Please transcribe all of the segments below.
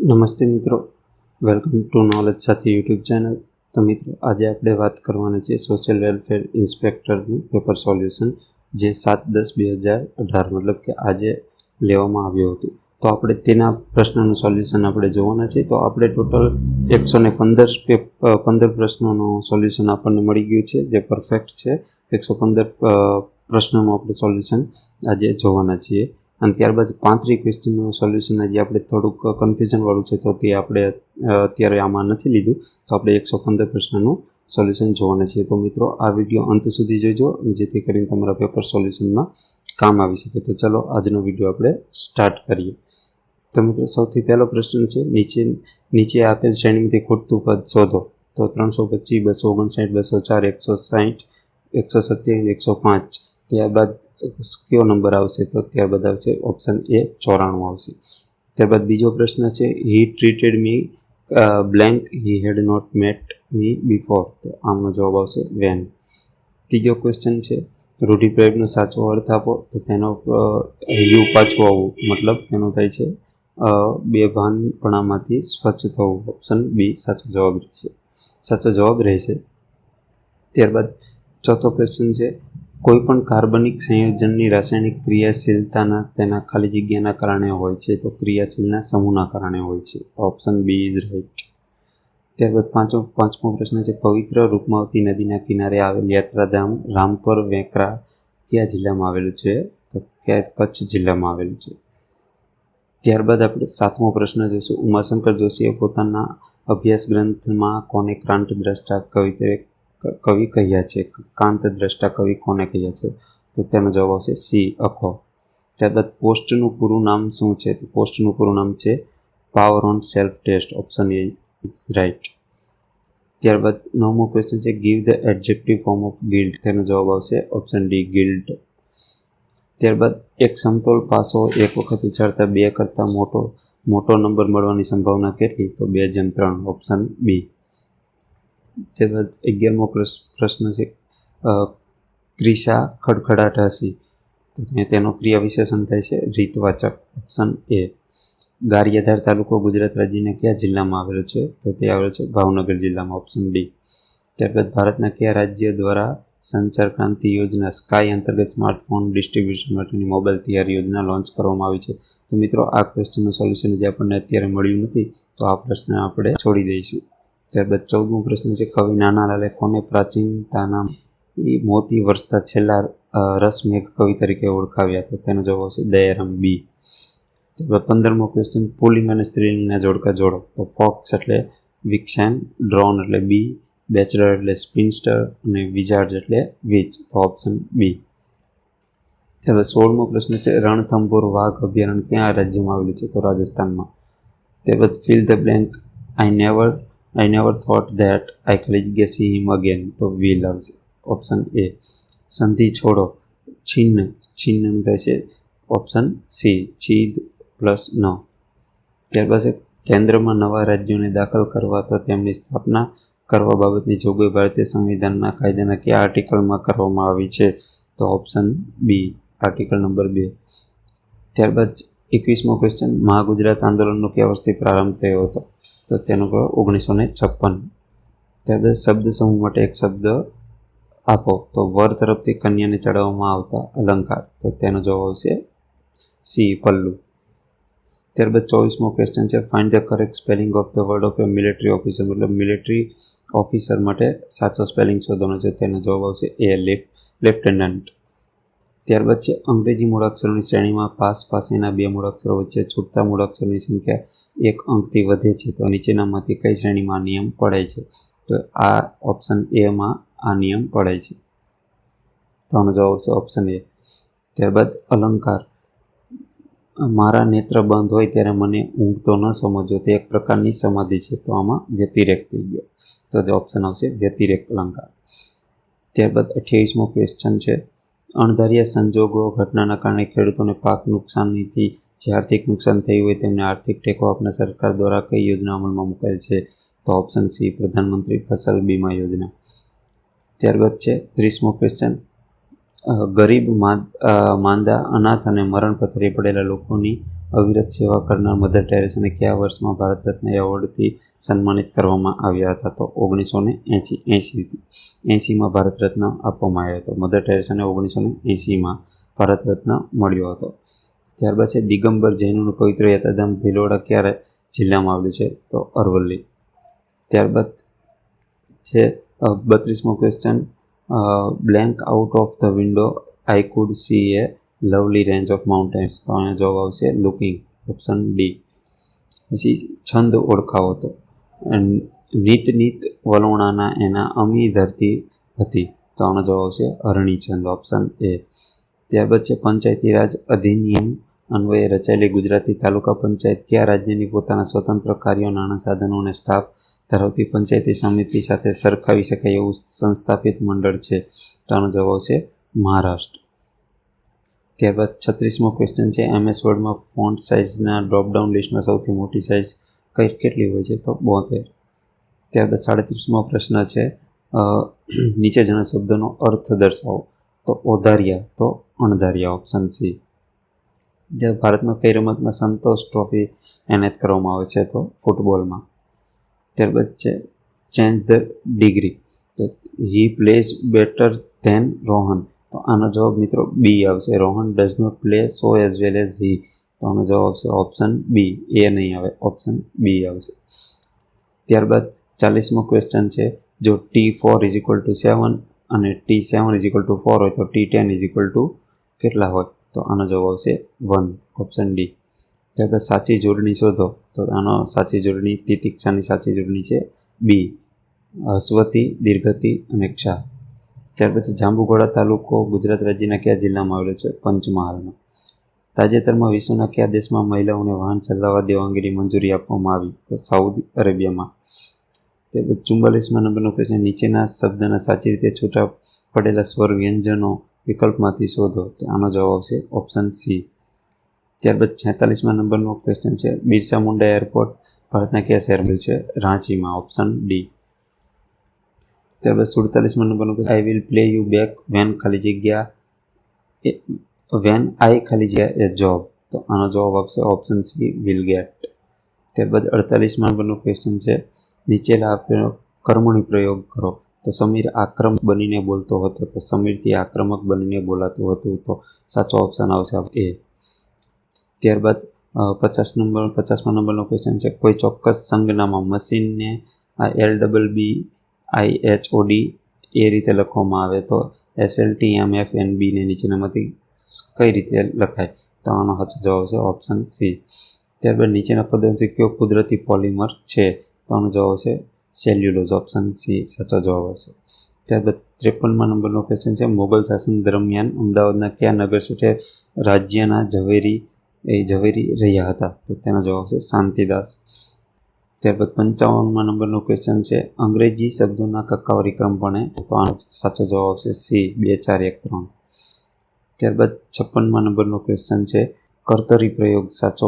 નમસ્તે મિત્રો, welcome to knowledge સાથી યુટ્યુબ ચેનલ. તો મિત્રો, આજે આપણે વાત કરવાની છે સોશિયલ વેલફેર ઇન્સ્પેક્ટરનું પેપર સોલ્યુશન, જે 7/10/2018 મતલબ કે આજે લેવામાં આવ્યું હતું. તો આપણે તેના પ્રશ્નનું સોલ્યુશન આપણે જોવાના છે. તો આપણે ટોટલ 115 પ્રશ્નોનું સોલ્યુશન આપણને મળી ગયું છે, જે પરફેક્ટ છે. 115 પ્રશ્નોનું આપણે સોલ્યુશન આજે જોવાના છીએ. અને ત્યારબાદ 35 ક્વેશ્ચનનું સોલ્યુશન આજે આપણે થોડુંક કન્ફ્યુઝનવાળું છે, તો તે આપણે અત્યારે આમાં નથી લીધું. તો આપણે 115 પ્રશ્નનું સોલ્યુશન જોવાના છીએ. તો મિત્રો, આ વિડીયો અંત સુધી જોજો, જેથી કરીને તમારા પેપર સોલ્યુશનમાં કામ આવી શકે. તો ચલો આજનો વિડીયો આપણે સ્ટાર્ટ કરીએ. તો મિત્રો, સૌથી પહેલો પ્રશ્ન છે, નીચે આપેલ શ્રેણીમાંથી ખૂટતું પદ શોધો. તો 325, 259, 204, 160, 127, 105. ત્યારબાદ કયો નંબર આવશે? તો ત્યારબાદ આવશે ઓપ્શન એ 94 આવશે. ત્યારબાદ બીજો પ્રશ્ન છે, he treated me blank, he had not met me before. તો આમનો જવાબ આવશે વેન. ત્રીજો ક્વેશ્ચન છે, રૂઢિપ્રયોગનો સાચો અર્થ આપો. તો તેનો યુ પાછું આવવું, મતલબ તેનો થાય છે બેભાનપણામાંથી સ્વચ્છ થવું. ઓપ્શન બી સાચો જવાબ રહેશે. ત્યારબાદ ચોથો ક્વેશ્ચન છે, કોઈ પણ કાર્બનિક સંયોજનની રાસાયણિક ક્રિયાશીલતાના તેના ખાલી જગ્યાના કારણે હોય છે. તો ક્રિયાશીલના સમૂહના કારણે હોય છે. Option B is right. ત્યારબાદ પાંચમો પ્રશ્ન છે, પવિત્ર રૂપમાવતી નદીના કિનારે આવેલ યાત્રાધામ રામપર વેકરા કયા જિલ્લામાં આવેલું છે? તો કચ્છ જિલ્લામાં આવેલું છે. ત્યારબાદ આપણે સાતમો પ્રશ્ન જોઈશું, ઉમાશંકર જોશીએ પોતાના અભ્યાસ ગ્રંથમાં કોને ક્રાંતદ્રષ્ટા કવિ કહ્યા છે? કાંતદ્રષ્ટા કવિ કોને કહ્યા છે? તો તેનો જવાબ આવશે સી, અખો. ત્યારબાદ પોસ્ટનું પૂરું નામ શું છે? તો પોસ્ટનું પૂરું નામ છે power on self test. Option A is right. ત્યારબાદ નવમો ક્વેશ્ચન છે, give the adjective form of guilt. તેનો જવાબ આવશે ઓપ્શન ડી, ગિલ્ટ. ત્યારબાદ એક સમતોલ પાસો એક વખત ઉછાળતા 2 કરતાં મોટો નંબર મળવાની સંભાવના કેટલી? તો 2/3. Option B. ત્યારબાદ 11મો પ્રશ્ન છે, ક્રિશા ખડખડાટ હસી. તો તેનો ક્રિયા વિશેષણ થાય છે રીતવાચક. Option A. ગારિયાધાર તાલુકો ગુજરાત રાજ્યના કયા જિલ્લામાં આવેલો છે? તો તે આવેલો છે ભાવનગર જિલ્લામાં. Option D. ત્યારબાદ ભારતના કયા રાજ્ય દ્વારા સંચાર ક્રાંતિ યોજના સ્કાય અંતર્ગત સ્માર્ટફોન ડિસ્ટ્રીબ્યુશન માટેની મોબાઈલ તૈયાર યોજના લોન્ચ કરવામાં આવી છે? તો મિત્રો, આ ક્વેશ્ચનનું સોલ્યુશન જે આપણને અત્યારે મળ્યું નથી, તો આ પ્રશ્ન આપણે છોડી દઈશું. ત્યારબાદ 14મો પ્રશ્ન છે, કવિ નાનાલાલે કોને પ્રાચીનતાના મોતી વરસતા છેલ્લા રસમેઘ કવિ તરીકે ઓળખાવ્યા? તો તેનો જવાબ આવશે દયારામ બી. ત્યારબાદ 15મો ક્વેશ્ચન, પુલ્લિંગ અને સ્ત્રીલિંગના જોડકા જોડો. તો ફોક્સ એટલે વિક્સેન, ડ્રોન એટલે બી, બેચલર એટલે સ્પિન્સ્ટર અને વિજાર્ડ એટલે વિચ. તો ઓપ્શન બી. ત્યારબાદ 16મો પ્રશ્ન છે, રણથંભોર વાઘ અભયારણ્ય કયા રાજ્યમાં આવેલું છે? તો રાજસ્થાનમાં. ત્યારબાદ fill the blank, I never thought that I could see him again. તો વિલ આવશે. Option A. સંધિ છોડો, છિન્ન થાય છે. ઓપ્શન સી, છીદ પ્લસ ન. ત્યારબાદ કેન્દ્રમાં નવા રાજ્યોને દાખલ કરવા તો તેમની સ્થાપના કરવા બાબતની જોગવાઈ ભારતીય સંવિધાનના કાયદાના કયા આર્ટિકલમાં કરવામાં આવી છે? તો ઓપ્શન બી, આર્ટિકલ નંબર 2. ત્યારબાદ 21મો ક્વેશ્ચન, મહાગુજરાત આંદોલનનો કયા વર્ષથી પ્રારંભ થયો હતો? તો તેનો 1956. ત્યારબાદ શબ્દ સમૂહ માટે એક શબ્દ આપો. તો વર તરફથી કન્યાને ચડાવવામાં આવતા અલંકાર. તો તેનો જવાબ આવશે સી, પલ્લુ. ત્યારબાદ 24મો ક્વેશ્ચન છે, find the correct spelling of the word of A military officer. મતલબ મિલિટરી ઓફિસર માટે સાચો સ્પેલિંગ શોધવાનો છે. તેનો જવાબ આવશે એ, લેફ્ટનન્ટ. ત્યારબાદ છે, અંગ્રેજી મૂળાક્ષરોની શ્રેણીમાં પાસેના 2 મૂળાક્ષરો વચ્ચે છૂટતા મૂળાક્ષરોની સંખ્યા 1 અંકથી વધે છે. તો નીચેનામાંથી કઈ શ્રેણીમાં નિયમ પડાય છે? તો આ ઓપ્શન એમાં આ નિયમ પડાય છે. તો આનો જવાબ આવશે ઓપ્શન એ. ત્યારબાદ અલંકાર, મારા નેત્ર બંધ હોય ત્યારે મને ઊંઘ તો ન સમજો, તે એક પ્રકારની સમાધિ છે. તો આમાં વ્યતિરેક થઈ ગયો. તો તે ઓપ્શન આવશે વ્યતિરેક અલંકાર. ત્યારબાદ 28મો ક્વેશ્ચન છે, અણધાર્યા સંજોગો ઘટનાના કારણે ખેડૂતોને પાક નુકસાનીથી જે આર્થિક નુકસાન થયું હોય તેમને આર્થિક ટેકો આપનાર સરકાર દ્વારા કઈ યોજના અમલમાં મુકાયેલ છે? તો ઓપ્શન સી, પ્રધાનમંત્રી ફસલ બીમા યોજના. ત્યારબાદ છે 30મો ક્વેશ્ચન, ગરીબ, માંદા, અનાથ અને મરણ પથારી પડેલા લોકોની અવિરત સેવા કરનાર મધર ટેરેસાને કયા વર્ષમાં ભારત રત્ન એવોર્ડથી સન્માનિત કરવામાં આવ્યા હતા? તો 1980માં ભારત રત્ન આપવામાં આવ્યો હતો. મધર ટેરેસાને 1980માં ભારત રત્ન મળ્યો હતો. ત્યારબાદ છે દિગંબર જૈનોનું પવિત્ર યાત્રાધામ ભિલોડા ક્યારે જિલ્લામાં આવેલું છે? તો અરવલ્લી. ત્યારબાદ છે 32મો question, blank out of the window I could see a lovely range of mountains. તો આનો જવાબ આવશે લુકિંગ, ઓપ્શન ડી. પછી છંદ ઓળખાવો. તો નીત નીત વલોણાના એના અમી ધરતી હતી. તો આનો જવાબ આવશે અરણી છંદ, ઓપ્શન એ. ત્યારબાદ છે પંચાયતી રાજ અધિનિયમ અન્વયે રચાયેલી ગુજરાતી તાલુકા પંચાયત કયા રાજ્યની પોતાના સ્વતંત્ર કાર્યો, નાણાં, સાધનો અને સ્ટાફ ધરાવતી પંચાયતી સમિતિ સાથે સરખાવી શકાય એવું સંસ્થાપિત મંડળ છે? તો આનો જવાબ આવશે મહારાષ્ટ્ર. ત્યારબાદ 36મો ક્વેશ્ચન છે, MS વર્ડમાં ફોન્ટ સાઇઝના ડ્રોપડાઉન લિસ્ટમાં સૌથી મોટી સાઇઝ કેટલી હોય છે? તો 72. ત્યારબાદ 37મો પ્રશ્ન છે, નીચે જણા શબ્દનો અર્થ દર્શાવો. તો ઓધારિયા, તો અણધાર્યા, ઓપ્શન સી. ભારતમાં કઈ રમતમાં સંતોષ ટ્રોફી એનાયત કરવામાં આવે છે? તો ફૂટબોલમાં. ત્યારબાદ છે ચેન્જ ધ ડિગ્રી. તો he plays better than Rohan. તો આનો જવાબ મિત્રો બી આવશે. Rohan does not play so as well as he. તો આનો જવાબ આવશે ઓપ્શન બી. એ નહીં આવે, ઓપ્શન બી આવશે. ત્યારબાદ 40મો ક્વેશ્ચન છે, જો T4 = 7 અને T7 = 4 હોય તો T10 કેટલા હોય? તો આનો જવાબ આવશે 1, ઓપ્શન ડી. ત્યારબાદ સાચી જોડણી શોધો. તો આનો સાચી જોડણી, તિતિક્ષાની સાચી જોડણી છે બી, હસ્વતી, દીર્ઘતી અને ક્ષા. ત્યાર પછી જાંબુઘોડા તાલુકો ગુજરાત રાજ્યના કયા જિલ્લામાં આવેલો છે? પંચમહાલમાં. તાજેતરમાં વિશ્વના કયા દેશમાં મહિલાઓને વાહન ચલાવવા દેવા અંગેની મંજૂરી આપવામાં આવી? તો સાઉદી અરેબિયામાં. ત્યારબાદ 44મા નંબરનો ક્વેશ્ચન, નીચેના શબ્દના સાચી રીતે છૂટા પડેલા સ્વર વ્યંજનો વિકલ્પમાંથી શોધો. તો આનો જવાબ આવશે ઓપ્શન સી. ત્યારબાદ 46મા નંબરનો ક્વેશ્ચન છે, બિરસા મુંડા એરપોર્ટ ભારતના કયા શહેરમાં છે? રાંચીમાં, ઓપ્શન ડી. ત્યારબાદ 47મા નંબરનો question, I will play you back when I A job. તો આનો જવાબ આવશે ઓપ્શન સી, વિલ ગેટ. ત્યારબાદ 48મા નંબરનો ક્વેશ્ચન છે, નીચેના આપેલો કર્મણી પ્રયોગ કરો. તો સમીર આક્રમક બનીને બોલતો હતો. તો સમીરથી આક્રમક બનીને બોલાતું હતું. તો સાચો ઓપ્શન આવશે એ. ત્યારબાદ 50મા નંબરનો ક્વેશ્ચન છે, કોઈ ચોક્કસ સંજ્ઞામાં મશીનને LBBIHOD એ રીતે લખવામાં આવે. તો SLTMFNB ને નીચેનામાંથી કઈ રીતે લખાય? તો આનો સાચો જવાબ છે ઓપ્શન સી. ત્યારબાદ નીચેના પદાર્થોથી કયો કુદરતી પોલિમર છે? તો આનો જવાબ છે સેલ્યુલોઝ, ઓપ્શન સી સાચો જવાબ આવશે. ત્યારબાદ 53મા નંબરનો ક્વેશ્ચન છે, મોગલ શાસન દરમિયાન અમદાવાદના કયા નગર શેઠે રાજ્યના ઝવેરી રહ્યા હતા? તો તેનો જવાબ છે શાંતિદાસ. ત્યારબાદ 55મા નંબરનો ક્વેશ્ચન છે, અંગ્રેજી શબ્દોના કક્કાવારી ક્રમ ભણે. તો આનો સાચો જવાબ આવશે સી, 2 4 1 3. ત્યારબાદ 56મા નંબરનો ક્વેશ્ચન છે, કર્તરી પ્રયોગ સાચો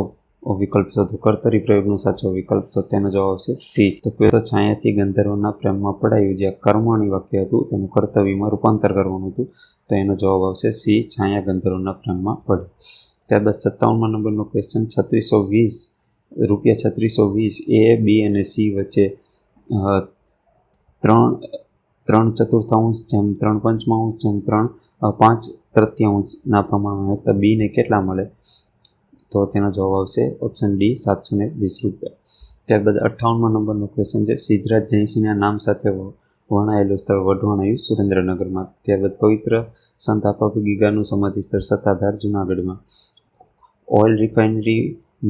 વિકલ્પ શોધો. કર્તરી પ્રયોગનો સાચો વિકલ્પ, તો તેનો જવાબ આવશે સી. તો છાયાથી ગંધર્વના પ્રેમમાં પડાયું, જ્યાં કર્મણી વાક્ય હતું તેનું કર્તવ્યમાં રૂપાંતર કરવાનું હતું. તો એનો જવાબ આવશે સી, છાયા ગંધર્વના પ્રેમમાં પડી. ત્યારબાદ 57મા નંબરનો ક્વેશ્ચન, ₹3620 એ, બી અને સી વચ્ચે 3/4, 5/3 ના બીને કેટલા મળે? તો તેનો જવાબ આવશે ઓપ્શન ડી, ₹720. ત્યારબાદ 58મા નંબરનો ક્વેશ્ચન છે, સિદ્ધરાજ જયસિંહના નામ સાથે વર્ણાયેલું સ્થળ વઢવાણ સુરેન્દ્રનગરમાં. ત્યારબાદ પવિત્ર સંત આપા ગીગાનું સમાધિ સ્થળ સત્તાધાર જૂનાગઢમાં. ઓઇલ રિફાઇનરી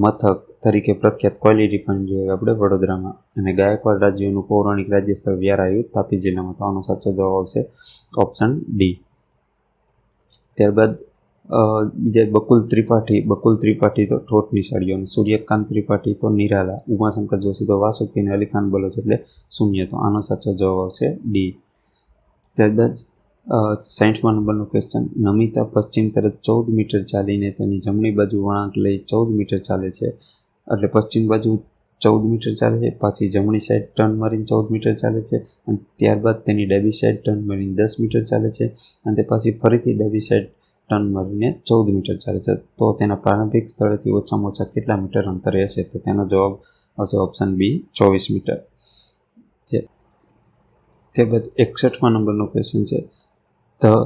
મથક તરીકે પ્રખ્યાત કોયલી રિફાઇનરી આપણે વડોદરામાં. અને ગાયકવાડ રાજ્યનું પૌરાણિક રાજ્ય સ્થળ વ્યારાયું તાપી જિલ્લામાં. તો આનો સાચો જવાબ આવશે ઓપ્શન ડી. ત્યારબાદ બીજા બકુલ ત્રિપાઠી તો ઠોઠ નિશાળીઓ, અને સૂર્યકાંત ત્રિપાઠી તો નિરાલા, ઉમાશંકર જોશી તો વાસુકી, અને અલીખાન બલોચ એટલે શૂન્ય. તો આનો સાચો જવાબ આવશે ડી. ત્યારબાદ 60મા નંબરનો ક્વેશ્ચન, નમિતા પશ્ચિમ તરફ 14 મીટર ચાલીને તેની જમણી બાજુ વળાંક લઈ 14 મીટર ચાલે છે, એટલે પશ્ચિમ બાજુ 14 મીટર ચાલે છે, પાછી જમણી સાઈડ ટર્ન મારીને 14 મીટર ચાલે છે, અને ત્યારબાદ તેની ડાબી સાઈડ ટર્ન મારીને 10 મીટર ચાલે છે, અને તે પાછી ફરીથી ડાબી સાઈડ ટર્ન મારીને 14 મીટર ચાલે છે. તો તેના પ્રારંભિક સ્થળેથી ઓછામાં ઓછા કેટલા મીટર અંતરે હશે? તો તેનો જવાબ આવશે ઓપ્શન બી 24 મીટર. ત્યારબાદ 61મા નંબરનો ક્વેશ્ચન છે, ધ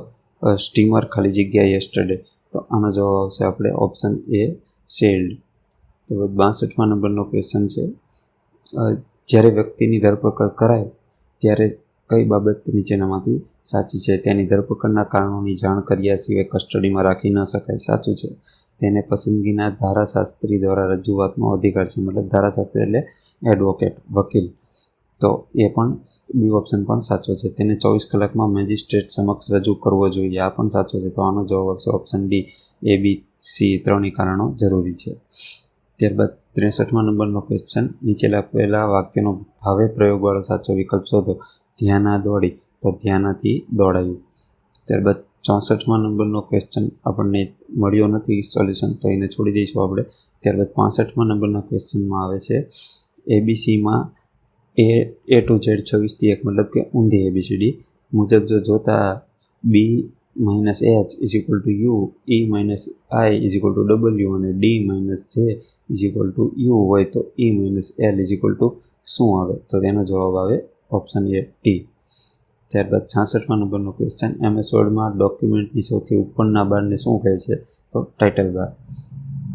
સ્ટીમર ખાલી જગ્યા યસ્ટરડે. તો આનો જવાબ આવશે આપણે ઓપ્શન એ સેલ્ડ. ત્યારબાદ 62મા નંબરનો ક્વેશ્ચન છે, જ્યારે વ્યક્તિની ધરપકડ કરાય ત્યારે કઈ બાબત નીચેનામાંથી સાચી છે? તેની ધરપકડના કારણોની જાણ કર્યા સિવાય કસ્ટડીમાં રાખી ન શકાય. સાચું છે. તેને પસંદગીના ધારાશાસ્ત્રી દ્વારા રજૂઆતનો અધિકાર છે. મતલબ ધારાશાસ્ત્રી એટલે એડવોકેટ, વકીલ. તો એ પણ બી ઓપ્શન પણ સાચો છે. તેને 24 કલાકમાં મેજિસ્ટ્રેટ સમક્ષ રજૂ કરવો જોઈએ. આ પણ સાચો છે. તો આનો જવાબ આવશે ઓપ્શન ડી. એ, બી, સી ત્રણેય કારણો જરૂરી છે. ત્યારબાદ 63મા નંબરનો ક્વેશ્ચન, નીચે આપેલા વાક્યનો ભાવે પ્રયોગવાળો સાચો વિકલ્પ શોધો. ધ્યાના દોડી. તો ધ્યાનાથી દોડાયું. ત્યારબાદ 64મા નંબરનો ક્વેશ્ચન આપણને મળ્યો નથી સોલ્યુશન, તો એને છોડી દઈશું આપણે. ત્યારબાદ 65મા નંબરના ક્વેશ્ચનમાં આવે છે, એબીસીમાં એ ટુ ઝેડ 26 થી 1 મતલબ કે ઊંધી એબીસીડી મુજબ જો જોતા B minus H is equal to U, E minus I is equal to W અને D minus J is equal to U હોય તો E minus L is equal to શું આવે? તો તેનો જવાબ આવે ઓપ્શન એ ટી. ત્યારબાદ 66મા નંબરનો ક્વેશ્ચન, MS વર્ડમાં ડોક્યુમેન્ટની સૌથી ઉપરના બારને શું કહે છે? તો ટાઇટલ બાર.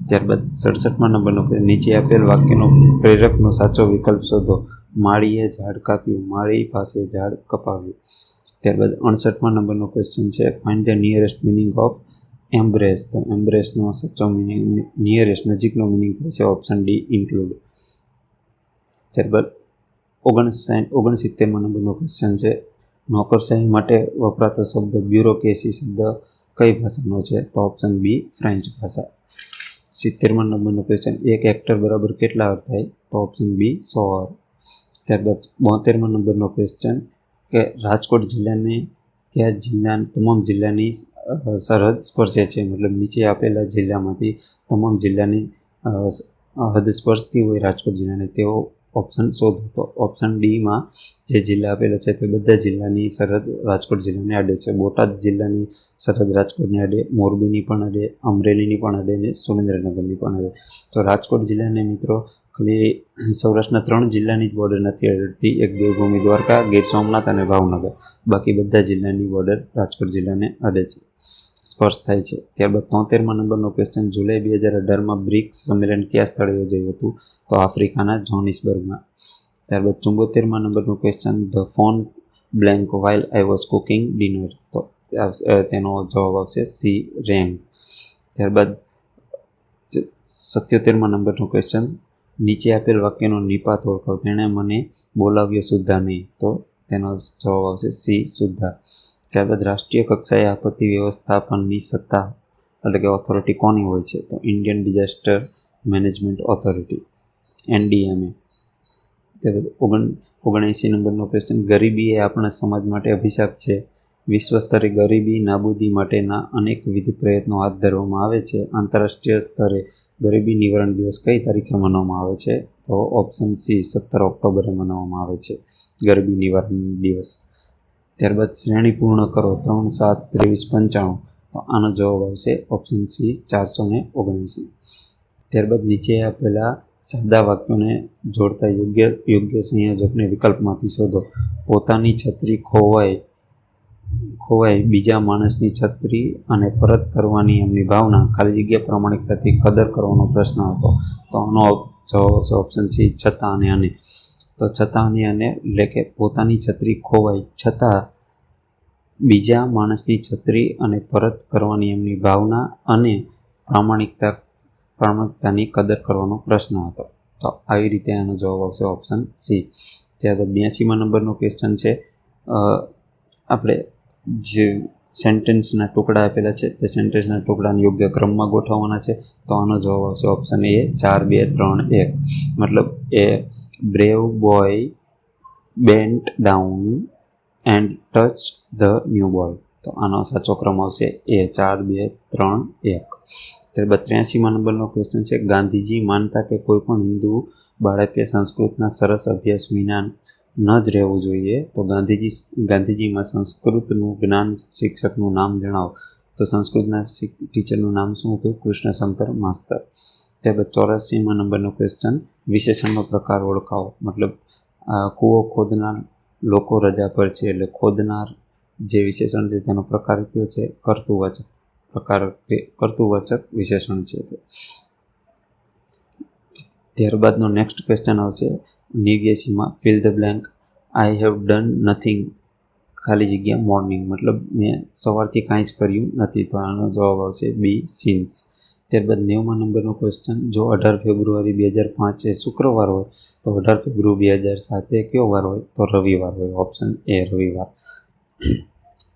ત્યારબાદ 67મા નંબરનો ક્વેશ્ચન, નીચે આપેલ વાક્યનો પ્રેરકનો સાચો વિકલ્પ શોધો. માળીએ ઝાડ કાપ્યું, માળી પાસે ઝાડ કપાવ્યું. ત્યારબાદ 68મા નંબરનો ક્વેશ્ચન છે, find the nearest meaning of embrace. તો એમ્બ્રેસનો સાચો મિનિંગ, નિયરેસ્ટ નજીકનો મિનિંગ છે ઓપ્શન ડી ઇન્ક્લુડ. ત્યારબાદ 69મા નંબરનો ક્વેશ્ચન છે, નોકરશાહી માટે વપરાતો શબ્દ બ્યુરોક્રેસી શબ્દ કઈ ભાષાનો છે? તો ઓપ્શન બી ફ્રેન્ચ ભાષા. 70મા નંબરનો ક્વેશ્ચન, એક હેક્ટર બરાબર કેટલા અર્થ થાય? તો ઓપ્શન બી 100 અર્થ. ત્યારબાદ 72મા નંબરનો ક્વેશ્ચન કે રાજકોટ જિલ્લાને કયા તમામ જિલ્લાની સરહદ સ્પર્શે છે? મતલબ નીચે આપેલા જિલ્લામાંથી તમામ જિલ્લાની હદ સ્પર્શતી હોય રાજકોટ જિલ્લાને તેઓ ઓપ્શન શોધો. તો ઓપ્શન ડીમાં જે જિલ્લા આપેલા છે તે બધા જિલ્લાની સરહદ રાજકોટ જિલ્લાને અડે છે. બોટાદ જિલ્લાની સરહદ રાજકોટને અડે, મોરબીની પણ અડે, અમરેલીની પણ અડે અને સુરેન્દ્રનગરની પણ અડે. તો રાજકોટ જિલ્લાને મિત્રો ખાલી સૌરાષ્ટ્રના 3 જિલ્લાની જ બોર્ડર નથી અડતી, એક દેવભૂમિ દ્વારકા, ગીર સોમનાથ અને ભાવનગર. બાકી બધા જિલ્લાની બોર્ડર રાજકોટ જિલ્લાને અડે છે, સ્પર્શ થાય છે. ત્યારબાદ 73મા નંબરનો ક્વેશ્ચન, જુલાઈ 2018માં બ્રિક્સ સંમેલન કયા સ્થળે યોજાયું હતું? તો આફ્રિકાના જોહાનિસબર્ગમાં. ત્યારબાદ 74મા નંબરનો question, the phone blank while I was cooking dinner. તો તેનો જવાબ આવશે સી રેંગ. ત્યારબાદ 77મા નંબરનો ક્વેશ્ચન, નીચે આપેલ વાક્યનો નિપાત ઓળખાવ. તેણે મને બોલાવ્યો સુદ્ધા નહીં. તો તેનો જવાબ આવશે સી સુદ્ધા. ત્યારબાદ રાષ્ટ્રીય કક્ષાએ આપત્તિ વ્યવસ્થાપનની સત્તા એટલે કે ઓથોરિટી કોની હોય છે? તો Indian disaster management authority, NDMA. ત્યારબાદ 79 નંબરનો ક્વેશ્ચન, ગરીબી એ આપણા સમાજ માટે અભિશાપ છે. વિશ્વ સ્તરે ગરીબી નાબૂદી માટેના અનેકવિધ પ્રયત્નો હાથ ધરવામાં આવે છે. આંતરરાષ્ટ્રીય સ્તરે ગરીબી નિવારણ દિવસ કઈ તારીખે મનાવવામાં આવે છે? તો ઓપ્શન સી 17 ઓક્ટોબરે મનાવવામાં આવે છે ગરીબી નિવારણ દિવસ. ત્યારબાદ શ્રેણી પૂર્ણ કરો 3, 7, 23, 95. તો આનો જવાબ આવશે ઓપ્શન સી 479. ત્યારબાદ નીચે આપેલા સાદા વાક્યોને જોડતા યોગ્ય સંયોજકને વિકલ્પમાંથી શોધો. પોતાની છત્રી ખોવાય બીજા માણસની છત્રી અને પરત કરવાની એમની ભાવના, ખાલી જગ્યા પ્રામાણિકતાથી કદર કરવાનો પ્રશ્ન હતો. તો આનો જવાબ આવશે ઓપ્શન સી છતાં અને અને. તો છતાં અને એટલે કે પોતાની છત્રી ખોવાય છતાં બીજા માણસની છત્રી અને પરત કરવાની એમની ભાવના અને પ્રામાણિકતાની કદર કરવાનો પ્રશ્ન હતો. તો આવી રીતે આનો જવાબ આવશે ઓપ્શન સી. ત્યારબાદ 82મા નંબરનો ક્વેશ્ચન છે, આપણે જે સેન્ટેન્સના ટુકડા આપેલા છે તે સેન્ટેન્સના ટુકડાને યોગ્ય ક્રમમાં ગોઠવવાના છે. તો આનો જવાબ આવશે ઓપ્શન એ 4, 2, 3, 1. મતલબ a brave boy bent down and touch the new boy. તો આનો સાચો ક્રમ આવશે એ 4, 2, 3, 1. ત્યારબાદ 83મા નંબરનો ક્વેશ્ચન છે, ગાંધીજી માનતા કે કોઈ પણ હિન્દુ બાળકે સંસ્કૃતના સરસ અભ્યાસ વિના ન જ રહેવું જોઈએ, તો ગાંધીજીમાં સંસ્કૃતનું જ્ઞાન શિક્ષકનું નામ જણાવો. તો સંસ્કૃતના ટીચરનું નામ શું હતું? કૃષ્ણશંકર માસ્તર. ત્યારબાદ 84માં નંબરનો ક્વેશ્ચન, વિશેષણનો પ્રકાર ઓળખાવો. મતલબ કૂવો ખોદનાર લોકો રજા પર છે, એટલે ખોદનાર જે વિશેષણ છે તેનો પ્રકાર કયો છે? કર્તૃવાચક પ્રકાર, કર્તૃવાચક વિશેષણ છે. ત્યારબાદનો નેક્સ્ટ ક્વેશ્ચન આવશે 89માં, fill the blank. I have done nothing ખાલી જગ્યા મોર્નિંગ, મતલબ મેં સવારથી કાંઈ જ કર્યું નથી. તો આનો જવાબ આવશે બી, સિન્સ. ત્યારબાદ 90માં નંબરનો ક્વેશ્ચન, જો 18 ફેબ્રુઆરી 2005 એ શુક્રવાર હોય તો 18 ફેબ્રુઆરી 2007 એ કયો વાર હોય? તો રવિવાર હોય. ઓપ્શન એ, રવિવાર.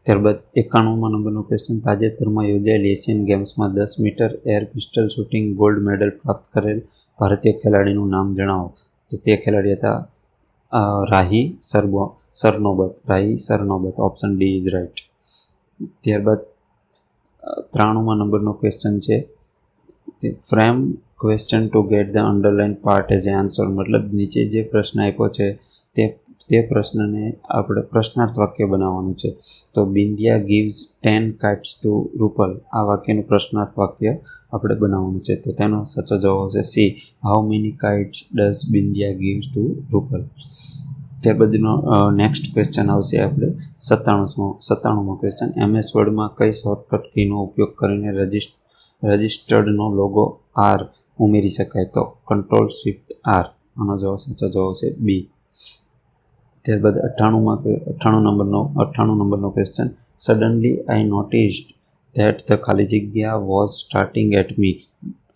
ત્યારબાદ 91માં નંબરનો ક્વેશ્ચન, તાજેતરમાં યોજાયેલ એશિયન ગેમ્સમાં 10 meter air pistol shooting gold medal પ્રાપ્ત કરેલ ભારતીય ખેલાડીનું નામ જણાવો. તો તે ખેલાડી હતા Rahi Sarnobat. Option D is right. ત્યારબાદ 93માં નંબરનો ક્વેશ્ચન છે, frame question to get the underline part as answer. મતલબ નીચે જે પ્રશ્ન આપ્યો છે તે પ્રશ્નને આપણે પ્રશ્નાર્થ વાક્ય બનાવવાનું છે. તો Bindiya gives 10 kites two Rupal, આ વાક્યનું પ્રશ્નાર્થ વાક્ય આપણે બનાવવાનું છે. તો તેનો સાચો જવાબ આવશે C, how many kites does Bindiya gives to Rupal. ત્યારબાદનો નેક્સ્ટ ક્વેશ્ચન આવશે આપણે 97મો ક્વેશ્ચન, MS વર્ડમાં કઈ શોર્ટકટ કીનો ઉપયોગ કરીને રજિસ્ટર્ડનો લોગો આર ઉમેરી શકાય? તો Ctrl+Shift+R. આનો જવાબ સાચો જવાબ છે બી. ત્યારબાદ 98 નંબરનો question, suddenly I noticed that the ખાલી જગ્યા વોઝ સ્ટાર્ટિંગ એટ મી.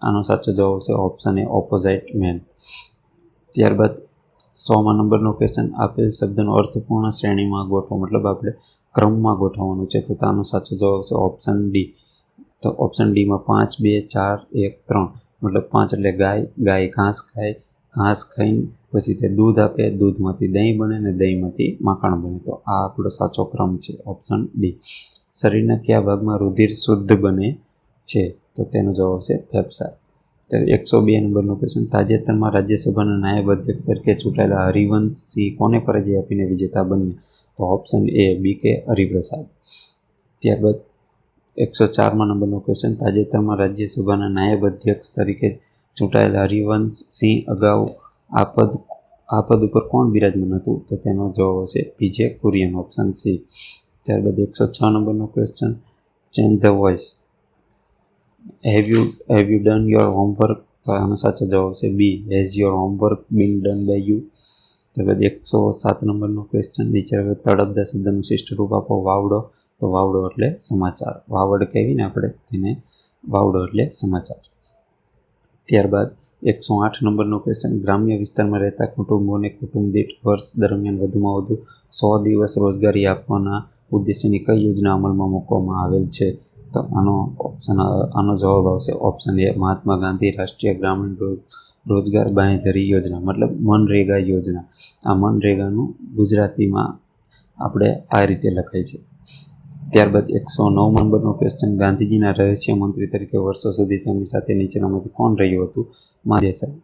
આનો સાચો જવાબ છે ઓપ્શન એ, ઓપોઝાઇટ મેન. ત્યારબાદ 100માં નંબરનો ક્વેશ્ચન, આપેલ શબ્દનો અર્થપૂર્ણ શ્રેણીમાં ગોઠવો. મતલબ આપણે ક્રમમાં ગોઠવવાનું છે. તો આનો સાચો જવાબ છે ઓપ્શન ડી. તો ઓપ્શન ડીમાં 5, 2, 4, 1, 3. મતલબ 5 એટલે ગાય ઘાસ ખાય, ઘાસ ખાઈને પછી તે દૂધ આપે, દૂધમાંથી દહીં બને ને દહીંમાંથી માખણ બને. તો આ આપણો સાચો ક્રમ છે, ઓપ્શન ડી. શરીરના કયા ભાગમાં રુધિર શુદ્ધ બને છે? તો તેનો જવાબ છે ફેફસા. 102 નંબરનો ક્વેશ્ચન, તાજેતરમાં રાજ્યસભાના નાયબ અધ્યક્ષ તરીકે ચૂંટાયેલા હરિવંશસિંહ કોને પરાજય આપીને વિજેતા બન્યા? તો ઓપ્શન એ, BK હરિપ્રસાદ. ત્યારબાદ 104માં નંબરનો ક્વેશ્ચન, તાજેતરમાં રાજ્યસભાના નાયબ અધ્યક્ષ તરીકે ચૂંટાયેલા હરિવંશસિંહ અગાઉ આ પદ ઉપર કોણ બિરાજમાન હતું? તો તેનો જવાબ હશે PJ કુરિયન. Option C. ત્યારબાદ 106 નંબરનો question, change the voice. Have you done your homework? તો આનો સાચો જવાબ છે B, has your homework been done by you. ત્યારબાદ 107 નંબરનો ક્વેશ્ચન, નીચે તળપદા શબ્દનું શિષ્ટ રૂપ આપો. વાવડો. તો વાવડો એટલે સમાચાર, વાવડ કહેવી ને આપણે તેને, વાવડો એટલે સમાચાર. ત્યારબાદ 108 નંબરનો ક્વેશ્ચન, ગ્રામ્ય વિસ્તારમાં રહેતા કુટુંબોને કુટુંબ દીઠ વર્ષ દરમિયાન વધુમાં વધુ 100 દિવસ રોજગારી આપવાના ઉદ્દેશ્યની કઈ યોજના અમલમાં મૂકવામાં આવેલ છે? તો આનો જવાબ આવશે ઓપ્શન એ, મહાત્મા ગાંધી રાષ્ટ્રીય ગ્રામીણ રોજગાર બાંહેધરી યોજના, મતલબ મનરેગા યોજના. આ મનરેગાનું ગુજરાતીમાં આપણે આ રીતે લખાય છે. ત્યારબાદ 109 નંબરનો ક્વેશ્ચન, ગાંધીજીના રહસ્ય મંત્રી તરીકે વર્ષો સુધી તેમની સાથે નીચેનામાંથી કોણ રહ્યું હતું? મહાદેસાઈ.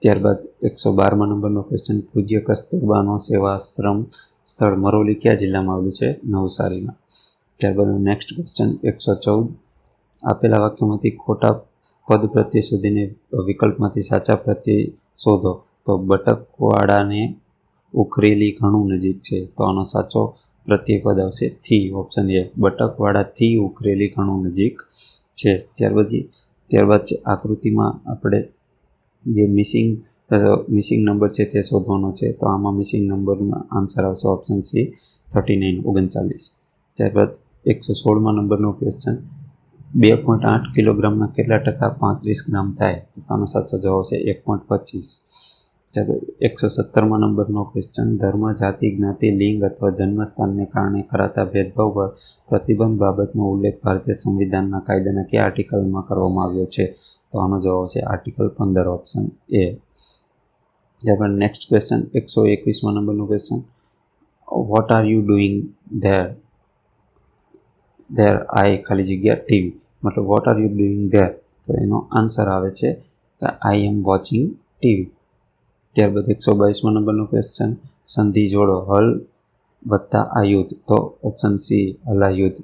ત્યારબાદ 112 નંબરનો ક્વેશ્ચન, પૂજ્ય કસ્તુરબાનો સેવાશ્રમ સ્થળ મરોલી કયા જિલ્લામાં આવેલું છે? નવસારીમાં. ત્યારબાદ નેક્સ્ટ ક્વેશ્ચન 114, આપેલા વાક્યમાંથી ખોટા પદ પ્રત્યય શોધીને વિકલ્પમાંથી સાચા પ્રત્યય શોધો. તો બટકવાળાને ઉખરેલી ઘણું નજીક છે. તો આનો સાચો પ્રત્યય પદ આવશે થી. ઓપ્શન એ, બટકવાળાથી ઉખરેલી ઘણું નજીક છે. ત્યારબાદ આકૃતિમાં આપણે જે મિસિંગ નંબર છે તે શોધવાનો છે. તો આમાં મિસિંગ નંબરમાં આન્સર આવશે ઓપ્શન સી, 39. ત્યારબાદ 116માં નંબરનો ક્વેશ્ચન, 2.8 કિલોગ્રામના કેટલા ટકા 35 ગ્રામ થાય? તો આનો સાચો જવાબ છે 1.25. ત્યારબાદ 117માં નંબરનો ક્વેશ્ચન, ધર્મ, જાતિ, જ્ઞાતિ, લિંગ અથવા જન્મસ્થાનને કારણે કરાતા ભેદભાવ પર પ્રતિબંધ બાબતનો ઉલ્લેખ ભારતીય સંવિધાનના કાયદાના કયા આર્ટિકલમાં કરવામાં આવ્યો છે? તો આનો જવાબ છે આર્ટિકલ 15. Option A. ત્યારબાદ નેક્સ્ટ ક્વેશ્ચન 121માં નંબરનો question, what are you doing there I ખાલી જગ્યા ટીવી. મતલબ what are you doing there? તો એનો આન્સર આવે છે કે આઈ એમ વોચિંગ ટીવી. ત્યારબાદ 122મા નંબરનો ક્વેશ્ચન, સંધિ જોડો હલ વત્તા આયુધ, તો ઓપ્શન સી હલાયુધ.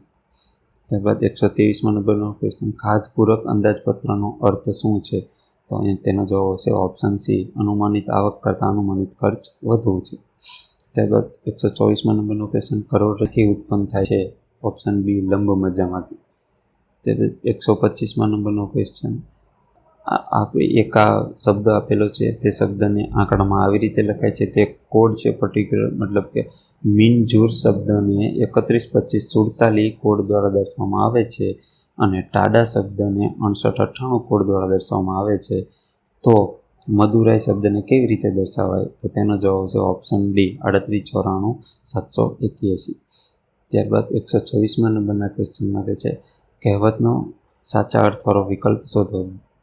ત્યારબાદ 123મા નંબરનો ક્વેશ્ચન, ખાધપૂરક અંદાજપત્રનો અર્થ શું છે? તો અહીં તેનો જવાબ આવશે ઓપ્શન સી અનુમાનિત આવક કરતાં અનુમાનિત ખર્ચ વધુ છે. ત્યારબાદ 124મા નંબરનો ક્વેશ્ચન, કરોડરજ્જુથી ઉત્પન્ન થાય છે? ઓપ્શન બી લંબ મજ્જામાંથી. ત્યારબાદ 125મા નંબરનો ક્વેશ્ચન, એક આ શબ્દ આપેલો છે, તે શબ્દને આંકડામાં આવી રીતે લખાય છે, તે કોડ છે પર્ટિક્યુલર, મતલબ કે મિનજુર શબ્દને 312547 કોડ દ્વારા દર્શાવવામાં આવે છે અને ટાડા શબ્દને 6898 કોડ દ્વારા દર્શાવવામાં આવે છે. તો મદુરાઈ શબ્દને કેવી રીતે દર્શાવાય? તો તેનો જવાબ છે ઓપ્શન ડી 38944781. ત્યારબાદ 126મા નંબરના ક્વેશ્ચન માંગે છે, કહેવતનો સાચા અર્થવાળો વિકલ્પ શોધો.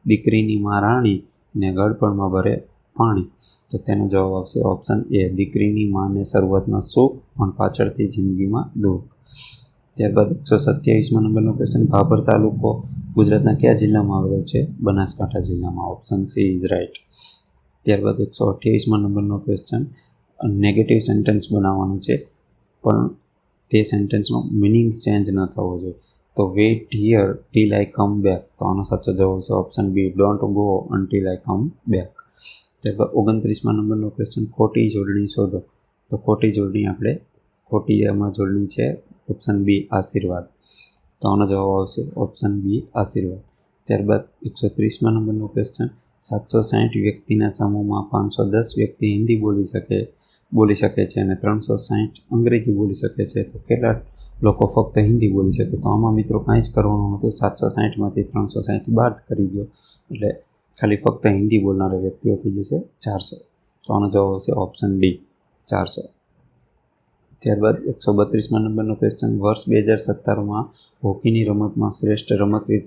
દીકરીની માં રાણી ને ગળપણમાં ભરે પાણી, તો તેનો જવાબ આવશે ઓપ્શન એ દીકરીની માને શરૂઆતમાં સુખ પણ પાછળથી જિંદગીમાં દુઃખ. ત્યારબાદ 127મા નંબરનો ક્વેશ્ચન, ભાભર તાલુકો ગુજરાતના કયા જિલ્લામાં આવેલો છે? બનાસકાંઠા જિલ્લામાં. Option C is right. ત્યારબાદ 128મા નંબરનો ક્વેશ્ચન, નેગેટિવ સેન્ટેન્સ બનાવવાનું છે, પણ તે સેન્ટેન્સનો મિનિંગ ચેન્જ ન થવો જોઈએ. તો wait here till I come back, તો આનો સાચો જવાબ છે option B don't go until I come back. ત્યારબાદ 29મા નંબરનો ક્વેશ્ચન, ખોટી જોડણી શોધો. તો ખોટી જોડણી એમાં જોડણી છે ઓપ્શન બી આશીર્વાદ, તો આનો જવાબ આવશે ઓપ્શન બી આશીર્વાદ. ત્યારબાદ 130મા નંબરનો ક્વેશ્ચન, 760 વ્યક્તિના સમૂહમાં 510 વ્યક્તિ હિન્દી બોલી શકે છે અને 360 અંગ્રેજી બોલી શકે છે, તો કેટલા લોકો ફક્ત હિન્દી બોલી શકે? તો આમાં મિત્રો કાંઈ જ કરવાનું નહોતું, 760માંથી 360 બાદ કરી દો એટલે ખાલી ફક્ત હિન્દી બોલનારા વ્યક્તિઓ થઈ જશે 400, તો આનો જવાબ આવશે ઓપ્શન ડી 400. ત્યારબાદ 132મા નંબરનો ક્વેશ્ચન, વર્ષ 2017માં હોકીની રમતમાં શ્રેષ્ઠ રમતવીર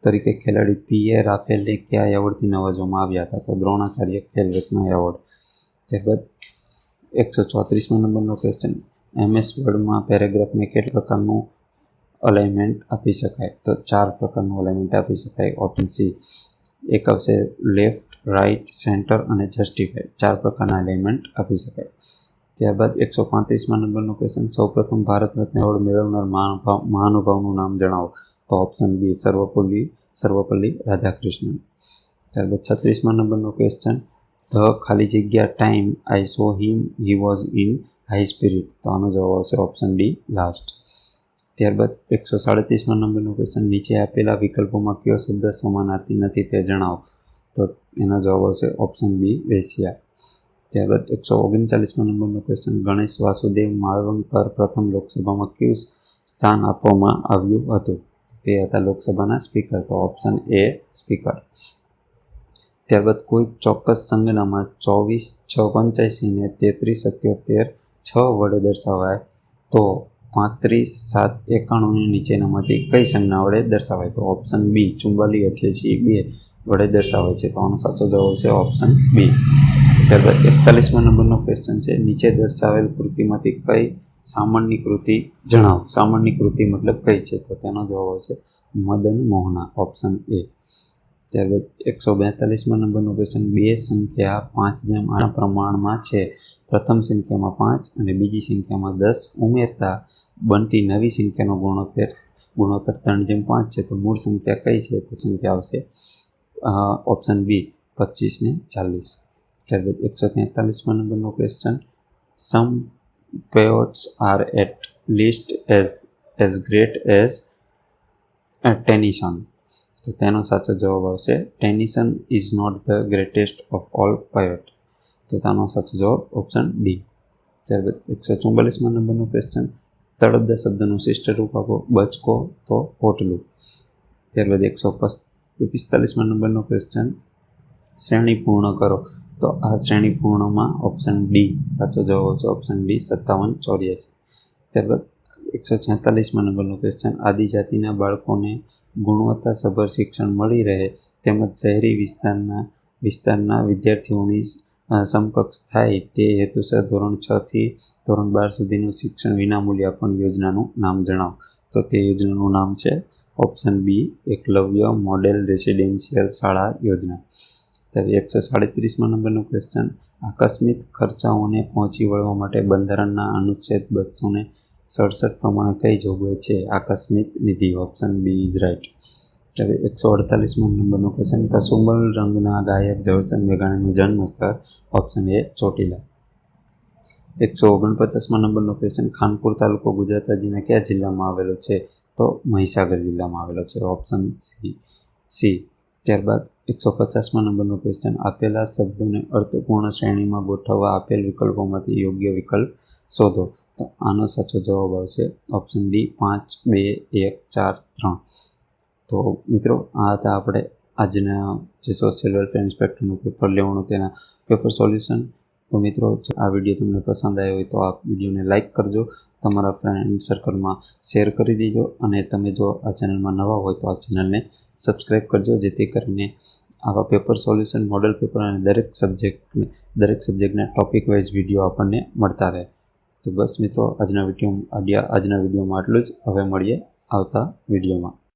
તરીકે ખેલાડી પીએ રાફેલને કયા એવોર્ડથી નવાજવામાં આવ્યા હતા? તો દ્રોણાચાર્ય ખેલ રત્ન એવોર્ડ. ત્યારબાદ 134મા નંબરનો ક્વેશ્ચન, MS વર્ડમાં પેરેગ્રાફને કેટલા પ્રકારનું અલાઇનમેન્ટ આપી શકાય? તો 4 પ્રકારનું અલાઇનમેન્ટ આપી શકાય. Option C. એક આવશે લેફ્ટ, રાઇટ, સેન્ટર અને જસ્ટિફાઈડ, 4 પ્રકારના અલાઇનમેન્ટ આપી શકાય. ત્યારબાદ 135મા નંબરનો ક્વેશ્ચન, સૌપ્રથમ ભારત રત્ન એવોર્ડ મેળવનાર મહાનુભાવનું નામ જણાવો. તો ઓપ્શન બી સર્વપલ્લી રાધાકૃષ્ણન. ત્યારબાદ 36મા નંબરનો ક્વેશ્ચન, ધ ખાલી જગ્યા time I so him he was in high spirit, તો આનો જવાબ આવશે ઓપ્શન ડી લાસ્ટ. ત્યારબાદ 137મા નંબરનો ક્વેશ્ચન, નીચે આપેલા વિકલ્પોમાં કયો શબ્દ સમાનાર્થી નથી તે જણાવો. તો એનો જવાબ આવશે ઓપ્શન બી વેશ્યા. ત્યારબાદ 139મા નંબરનો ક્વેશ્ચન, ગણેશ વાસુદેવ માળવણકર પ્રથમ લોકસભામાં કયું સ્થાન આપવામાં આવ્યું હતું? તે હતા લોકસભાના સ્પીકર, તો ઓપ્શન એ સ્પીકર. ત્યારબાદ કોઈ ચોક્કસ સંજ્ઞામાં 24 6 85 ને 33 77 6 વડે દર્શાવાય તો 35 7 91 ની નીચેનામાંથી કઈ સંજ્ઞા વડે દર્શાવાય? તો ઓપ્શન બી 44 88 2 વડે દર્શાવાય છે, તો આનો સાચો જવાબ છે ઓપ્શન બી. ત્યારબાદ 41મા નંબરનો ક્વેશ્ચન છે, નીચે દર્શાવેલ કૃતિમાંથી કઈ સામાન્ય કૃતિ જણાવો. સામાન્ય કૃતિ મતલબ કઈ છે? તો તેનો જવાબ આવશે મદન મોહના, ઓપ્શન એ. ત્યારબાદ 142મા નંબરનો ક્વેશ્ચન, બે સંખ્યા 5:8 પ્રમાણમાં છે. પ્રથમ સંખ્યામાં 5 અને બીજી સંખ્યામાં 10 ઉમેરતા બનતી નવી સંખ્યાનો ગુણોત્તર 3:5 છે, તો મૂળ સંખ્યા કઈ છે? તો સંખ્યા આવશે ઓપ્શન બી 25 ને 40. ત્યારબાદ 143મા નંબરનો question, some poets are at least as great as Tennyson, તો તેનો સાચો જવાબ આવશે Tennyson is not the greatest of all poet, તો તેનો સાચો જવાબ ઓપ્શન ડી. ત્યારબાદ 144મા નંબરનો ક્વેશ્ચન, તળપદા શબ્દનું શિષ્ટ રૂપ આપો. બચકો, તો પોટલું. ત્યારબાદ 145મા નંબરનો ક્વેશ્ચન, શ્રેણી પૂર્ણ કરો. તો આ શ્રેણી પૂર્ણમાં ઓપ્શન ડી સાચો જવાબ આવશે ઓપ્શન ડી 57 84. ત્યારબાદ 146મા નંબરનો ક્વેશ્ચન, આદિજાતિના બાળકોને ગુણવત્તાસભર શિક્ષણ મળી રહે તેમજ શહેરી વિસ્તારના વિદ્યાર્થીઓની સમકક્ષ થાય તે હેતુસર ધોરણ 6 થી ધોરણ 12 સુધીનું શિક્ષણ વિનામૂલ્યે આપવાની યોજનાનું નામ જણાવો. તો તે યોજનાનું નામ છે option B Eklavya model residential શાળા યોજના. ત્યારે 137માં નંબરનો ક્વેશ્ચન, આકસ્મિક ખર્ચાઓને પહોંચી વળવા માટે બંધારણના અનુચ્છેદ 267 પ્રમાણે કઈ જોગવાઈ છે? આકસ્મિક નિધિ. Option B is right. ત્યારે 148માં નંબરનો ક્વેશ્ચન, કસુંબલ રંગના ગાયક ઝવેરચંદ મેઘાણીનું જન્મ સ્થળ? Option A Chotila. 149માં નંબરનો ક્વેશ્ચન, ખાનપુર તાલુકો ગુજરાત રાજ્યના કયા જિલ્લામાં આવેલો છે? તો મહીસાગર જિલ્લામાં આવેલો છે. Option C. ત્યારબાદ 150માં નંબરનો ક્વેશ્ચન, આપેલા શબ્દોને અર્થપૂર્ણ શ્રેણીમાં ગોઠવવા આપેલ વિકલ્પોમાંથી યોગ્ય વિકલ્પ શોધો. તો આનો સાચો જવાબ આવશે ઓપ્શન ડી 5, 2, 1, 4, 3. તો મિત્રો આ હતા આપણે આજના જે સોશિયલ વેલફેર ઇન્સ્પેક્ટરનું પેપર લેવાનું તેના પેપર સોલ્યુશન. તો મિત્રો આ વિડીયો તમને પસંદ આવ્યો હોય તો આ વિડીયોને લાઇક કરજો, તમારા ફ્રેન્ડ સર્કલમાં શેર કરી દેજો, અને તમે જો આ ચેનલમાં નવા હોય તો આ ચેનલને સબસ્ક્રાઈબ કરજો, જેથી કરીને આવા પેપર સોલ્યુશન, મોડલ પેપર અને દરેક સબ્જેક્ટના ટોપિક વાઇઝ વિડીયો આપણને મળતા રહે. તો બસ મિત્રો આજના વિડીયોમાં આટલું જ. હવે મળીએ આવતા વિડીયોમાં.